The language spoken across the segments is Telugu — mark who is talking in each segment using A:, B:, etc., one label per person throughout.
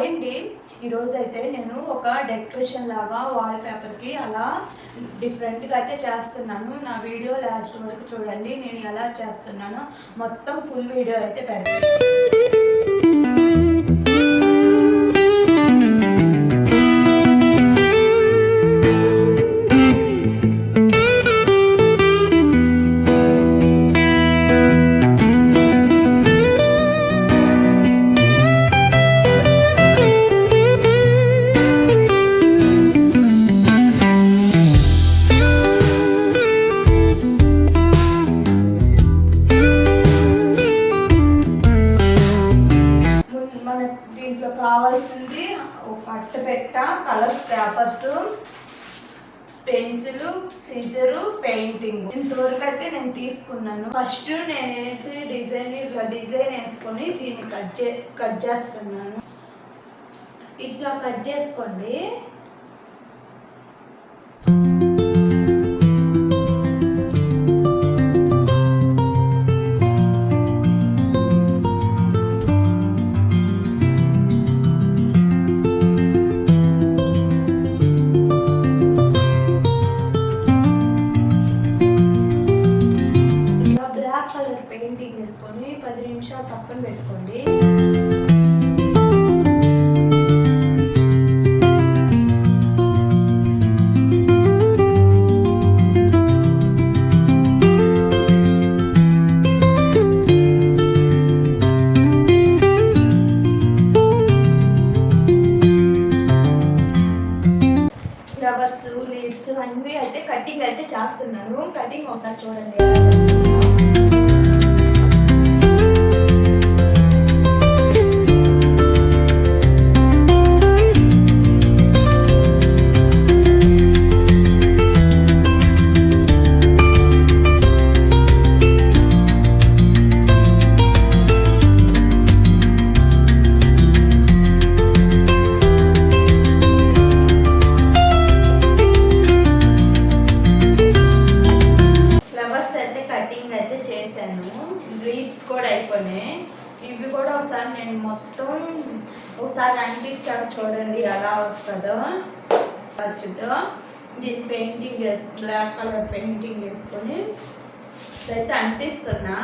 A: హాయ్ అండి. ఈరోజు అయితే నేను ఒక డెకరేషన్ లాగా వాల్ పేపర్కి అలా డిఫరెంట్గా అయితే చేస్తున్నాను. నా వీడియో లాస్ట్ వరకు చూడండి, నేను ఎలా చేస్తున్నానో మొత్తం ఫుల్ వీడియో అయితే పెడతాను. దీంట్లో కావాల్సింది ఒక అట్టపెట్ట, colours papers, pencil, scissor, painting. ఇంతవరకు అయితే నేను తీసుకున్నాను. ఫస్ట్ నేను వేసే డిజైన్ ఇట్లా డిజైన్ వేసుకొని దీన్ని కట్ చేస్తున్నాను. ఇట్లా కట్ చేసుకోండి. కలర్ పెయింటింగ్ వేసుకొని 10 నిమిషాలు పక్కన పెట్టుకోండి. ఫ్లవర్స్, లీవ్స్ అన్నీ అయితే కటింగ్ అయితే చేస్తున్నాను. కటింగ్ ఒకసారి చూడండి. కటింగ్ అయితే చేశాను. లీవ్స్ కూడా అయిపోయినాయి. ఇవి కూడా ఒకసారి నేను మొత్తం ఒకసారి అంటించాను. చూడండి ఎలా వస్తుందో. దీన్ని పెయింటింగ్ బ్లాక్ కలర్ పెయింటింగ్ వేసుకొని అయితే అంటిస్తున్నా.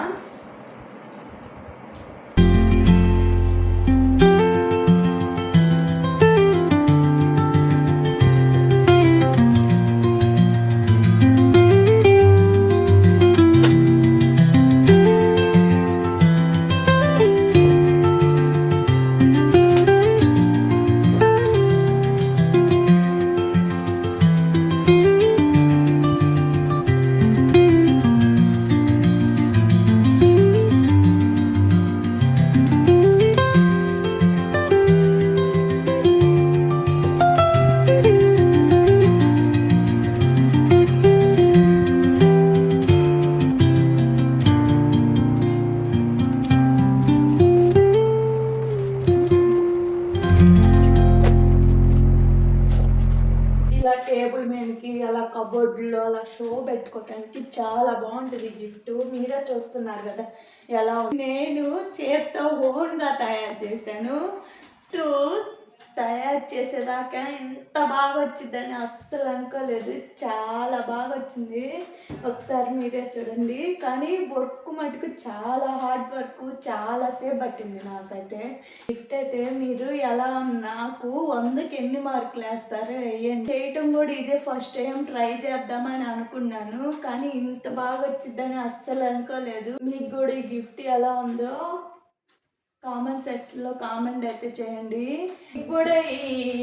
A: టేబుల్ మీదకి అలా కబోర్డ్లో అలా షో పెట్టుకోవటానికి చాలా బాగుంటుంది గిఫ్ట్. మీరే చూస్తున్నారు కదా ఎలా. నేను చేత్తో ఓన్గా తయారు చేశాను. తయారు చేసేదాకా ఎంత బాగా వచ్చిందని అస్సలు అనుకోలేదు. చాలా బాగా వచ్చింది. ఒకసారి మీరే చూడండి. కానీ వర్క్ మటుకు చాలా హార్డ్ వర్క్, చాలాసేపు పట్టింది నాకైతే. గిఫ్ట్ అయితే మీరు ఎలా నాకు 100కి ఎన్ని మార్కులు వేస్తారో వేయండి. చేయటం కూడా ఇదే ఫస్ట్ టైం ట్రై చేద్దామని అనుకున్నాను. కానీ ఇంత బాగా వచ్చిందని అస్సలు అనుకోలేదు. మీకు కూడా ఈ గిఫ్ట్ ఎలా ఉందో కామెంట్ సెక్షన్లో కామెంట్ అయితే చేయండి. మీకు కూడా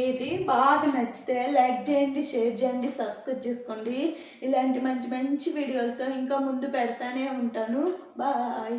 A: ఇది బాగా నచ్చితే లైక్ చేయండి, షేర్ చేయండి, సబ్స్క్రైబ్ చేసుకోండి. ఇలాంటి మంచి మంచి వీడియోలతో ఇంకా ముందు పెడతానే ఉంటాను. బాయ్.